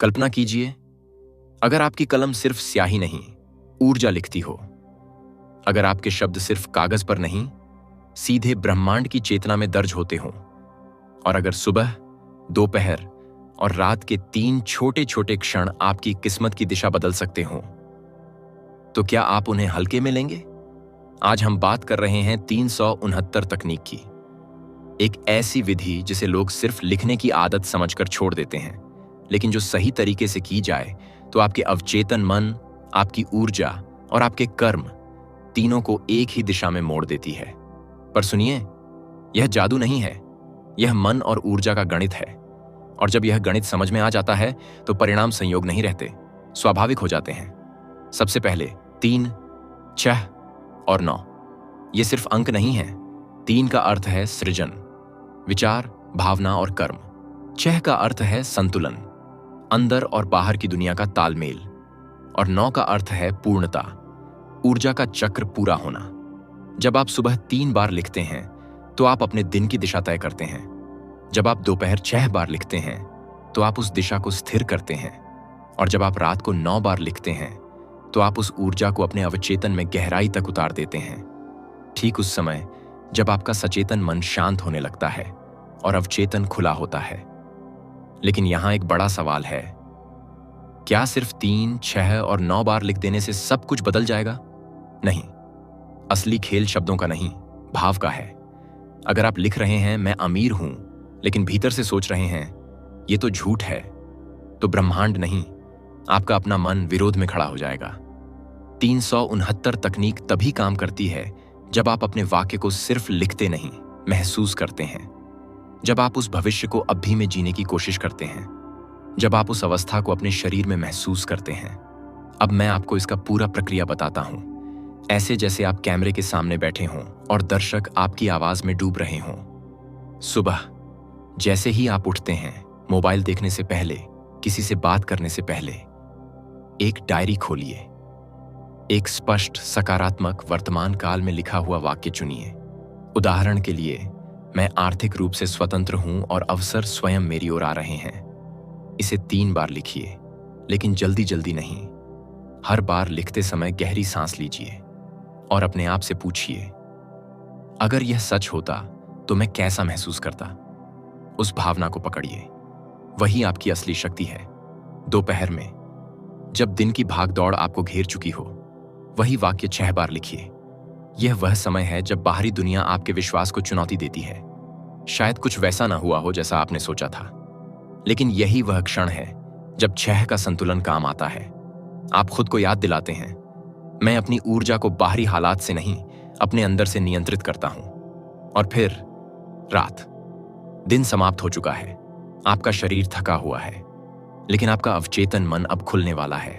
कल्पना कीजिए, अगर आपकी कलम सिर्फ स्याही नहीं, ऊर्जा लिखती हो। अगर आपके शब्द सिर्फ कागज पर नहीं, सीधे ब्रह्मांड की चेतना में दर्ज होते हों। और अगर सुबह, दोपहर और रात के 3 छोटे छोटे क्षण आपकी किस्मत की दिशा बदल सकते हों, तो क्या आप उन्हें हल्के में लेंगे? आज हम बात कर रहे हैं 369 तकनीक की। एक ऐसी विधि जिसे लोग सिर्फ लिखने की आदत समझकर छोड़ देते हैं, लेकिन जो सही तरीके से की जाए तो आपके अवचेतन मन, आपकी ऊर्जा और आपके कर्म तीनों को एक ही दिशा में मोड़ देती है। पर सुनिए, यह जादू नहीं है, यह मन और ऊर्जा का गणित है। और जब यह गणित समझ में आ जाता है तो परिणाम संयोग नहीं रहते, स्वाभाविक हो जाते हैं। सबसे पहले 3, 6 और 9। ये सिर्फ अंक नहीं है। 3 का अर्थ है सृजन, विचार, भावना और कर्म। 6 का अर्थ है संतुलन, अंदर और बाहर की दुनिया का तालमेल। और 9 का अर्थ है पूर्णता, ऊर्जा का चक्र पूरा होना। जब आप सुबह 3 बार लिखते हैं तो आप अपने दिन की दिशा तय करते हैं। जब आप दोपहर 6 बार लिखते हैं तो आप उस दिशा को स्थिर करते हैं। और जब आप रात को 9 बार लिखते हैं तो आप उस ऊर्जा को अपने अवचेतन में गहराई तक उतार देते हैं। ठीक उस समय जब आपका सचेतन मन शांत होने लगता है और अवचेतन खुला होता है। लेकिन यहां एक बड़ा सवाल है, क्या सिर्फ 3, 6 और 9 बार लिख देने से सब कुछ बदल जाएगा? नहीं, असली खेल शब्दों का नहीं, भाव का है। अगर आप लिख रहे हैं मैं अमीर हूं, लेकिन भीतर से सोच रहे हैं ये तो झूठ है, तो ब्रह्मांड नहीं, आपका अपना मन विरोध में खड़ा हो जाएगा। 369 तकनीक तभी काम करती है जब आप अपने वाक्य को सिर्फ लिखते नहीं, महसूस करते हैं। जब आप उस भविष्य को अब भी में जीने की कोशिश करते हैं, जब आप उस अवस्था को अपने शरीर में महसूस करते हैं। अब मैं आपको इसका पूरा प्रक्रिया बताता हूं, ऐसे जैसे आप कैमरे के सामने बैठे हों और दर्शक आपकी आवाज में डूब रहे हों। सुबह जैसे ही आप उठते हैं, मोबाइल देखने से पहले, किसी से बात करने से पहले, एक डायरी खोलिए। एक स्पष्ट, सकारात्मक, वर्तमान काल में लिखा हुआ वाक्य चुनिए। उदाहरण के लिए, मैं आर्थिक रूप से स्वतंत्र हूं और अवसर स्वयं मेरी ओर आ रहे हैं। इसे 3 बार लिखिए, लेकिन जल्दी जल्दी नहीं। हर बार लिखते समय गहरी सांस लीजिए और अपने आप से पूछिए, अगर यह सच होता तो मैं कैसा महसूस करता? उस भावना को पकड़िए, वही आपकी असली शक्ति है। दोपहर में, जब दिन की भागदौड़ आपको घेर चुकी हो, वही वाक्य 6 बार लिखिए। यह वह समय है जब बाहरी दुनिया आपके विश्वास को चुनौती देती है। शायद कुछ वैसा ना हुआ हो जैसा आपने सोचा था, लेकिन यही वह क्षण है जब 6 का संतुलन काम आता है। आप खुद को याद दिलाते हैं, मैं अपनी ऊर्जा को बाहरी हालात से नहीं, अपने अंदर से नियंत्रित करता हूं। और फिर रात, दिन समाप्त हो चुका है, आपका शरीर थका हुआ है, लेकिन आपका अवचेतन मन अब खुलने वाला है।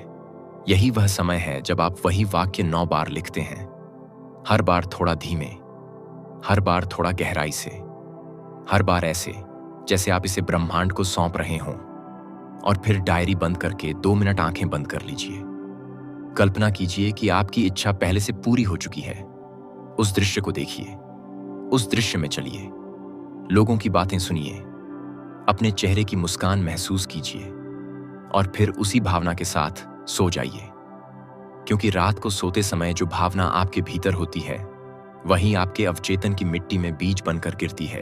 यही वह समय है जब आप वही वाक्य 9 बार लिखते हैं, हर बार थोड़ा धीमे, हर बार थोड़ा गहराई से, हर बार ऐसे जैसे आप इसे ब्रह्मांड को सौंप रहे हों। और फिर डायरी बंद करके 2 मिनट आंखें बंद कर लीजिए। कल्पना कीजिए कि आपकी इच्छा पहले से पूरी हो चुकी है। उस दृश्य को देखिए, उस दृश्य में चलिए, लोगों की बातें सुनिए, अपने चेहरे की मुस्कान महसूस कीजिए और फिर उसी भावना के साथ सो जाइए। क्योंकि रात को सोते समय जो भावना आपके भीतर होती है, वही आपके अवचेतन की मिट्टी में बीज बनकर गिरती है।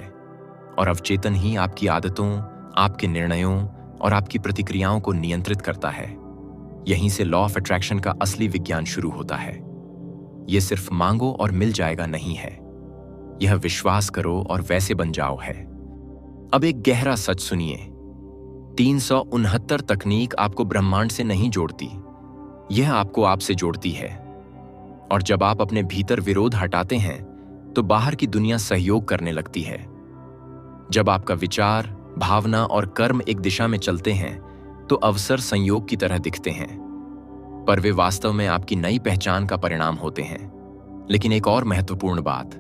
और अवचेतन ही आपकी आदतों, आपके निर्णयों और आपकी प्रतिक्रियाओं को नियंत्रित करता है। यहीं से लॉ ऑफ अट्रैक्शन का असली विज्ञान शुरू होता है। यह सिर्फ मांगो और मिल जाएगा नहीं है, यह विश्वास करो और वैसे बन जाओ है। अब एक गहरा सच सुनिए, 369 तकनीक आपको ब्रह्मांड से नहीं जोड़ती, यह आपको आपसे जोड़ती है। और जब आप अपने भीतर विरोध हटाते हैं तो बाहर की दुनिया सहयोग करने लगती है। जब आपका विचार, भावना और कर्म एक दिशा में चलते हैं तो अवसर संयोग की तरह दिखते हैं, पर वे वास्तव में आपकी नई पहचान का परिणाम होते हैं। लेकिन एक और महत्वपूर्ण बात,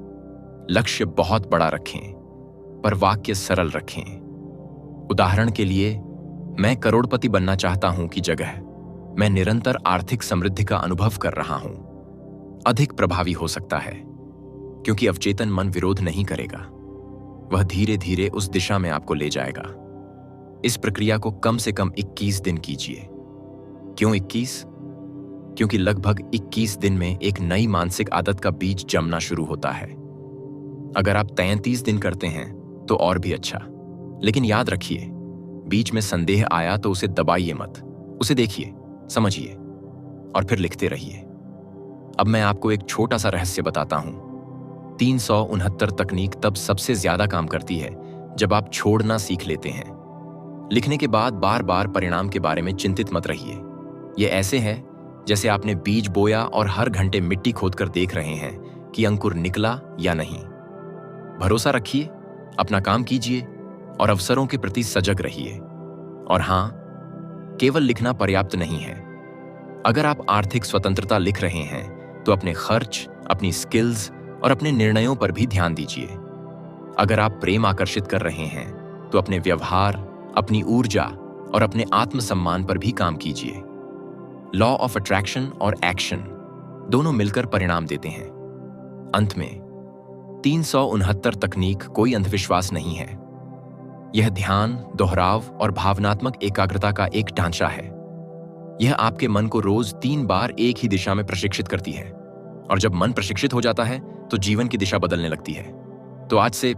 लक्ष्य बहुत बड़ा रखें, पर वाक्य सरल रखें। उदाहरण के लिए, मैं करोड़पति बनना चाहता हूं की जगह मैं निरंतर आर्थिक समृद्धि का अनुभव कर रहा हूं, अधिक प्रभावी हो सकता है, क्योंकि अवचेतन मन विरोध नहीं करेगा, वह धीरे धीरे उस दिशा में आपको ले जाएगा। इस प्रक्रिया को कम से कम 21 दिन कीजिए। क्यों 21? क्योंकि लगभग 21 दिन में एक नई मानसिक आदत का बीज जमना शुरू होता है। अगर आप 33 दिन करते हैं तो और भी अच्छा, लेकिन याद रखिए, बीच में संदेह आया तो उसे दबाइए मत, उसे देखिए, समझिए और फिर लिखते रहिए। अब मैं आपको एक छोटा सा रहस्य बताता हूं। 369 तकनीक तब सबसे ज्यादा काम करती है जब आप छोड़ना सीख लेते हैं। लिखने के बाद बार बार परिणाम के बारे में चिंतित मत रहिए। यह ऐसे है जैसे आपने बीज बोया और हर घंटे मिट्टी खोदकर देख रहे हैं कि अंकुर निकला या नहीं। भरोसा रखिए, अपना काम कीजिए और अवसरों के प्रति सजग रहिए। और हां, केवल लिखना पर्याप्त नहीं है। अगर आप आर्थिक स्वतंत्रता लिख रहे हैं तो अपने खर्च, अपनी स्किल्स और अपने निर्णयों पर भी ध्यान दीजिए। अगर आप प्रेम आकर्षित कर रहे हैं तो अपने व्यवहार, अपनी ऊर्जा और अपने आत्मसम्मान पर भी काम कीजिए। लॉ ऑफ अट्रैक्शन और एक्शन दोनों मिलकर परिणाम देते हैं। अंत में 369 तकनीक कोई अंधविश्वास नहीं है। यह ध्यान, दोहराव और भावनात्मक एकाग्रता का एक ढांचा है। यह आपके मन को रोज 3 बार एक ही दिशा में प्रशिक्षित करती है, और जब मन प्रशिक्षित हो जाता है तो जीवन की दिशा बदलने लगती है। तो आज से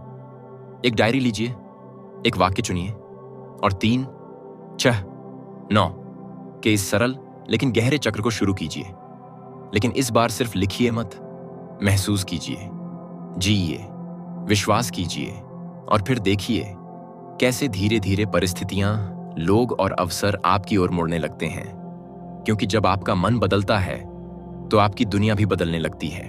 एक डायरी लीजिए, एक वाक्य चुनिए और 3, 6, 9 के इस सरल लेकिन गहरे चक्र को शुरू कीजिए। लेकिन इस बार सिर्फ लिखिए मत, महसूस कीजिए, जिए, विश्वास कीजिए और फिर देखिए कैसे धीरे धीरे परिस्थितियां, लोग और अवसर आपकी ओर मुड़ने लगते हैं। क्योंकि जब आपका मन बदलता है तो आपकी दुनिया भी बदलने लगती है।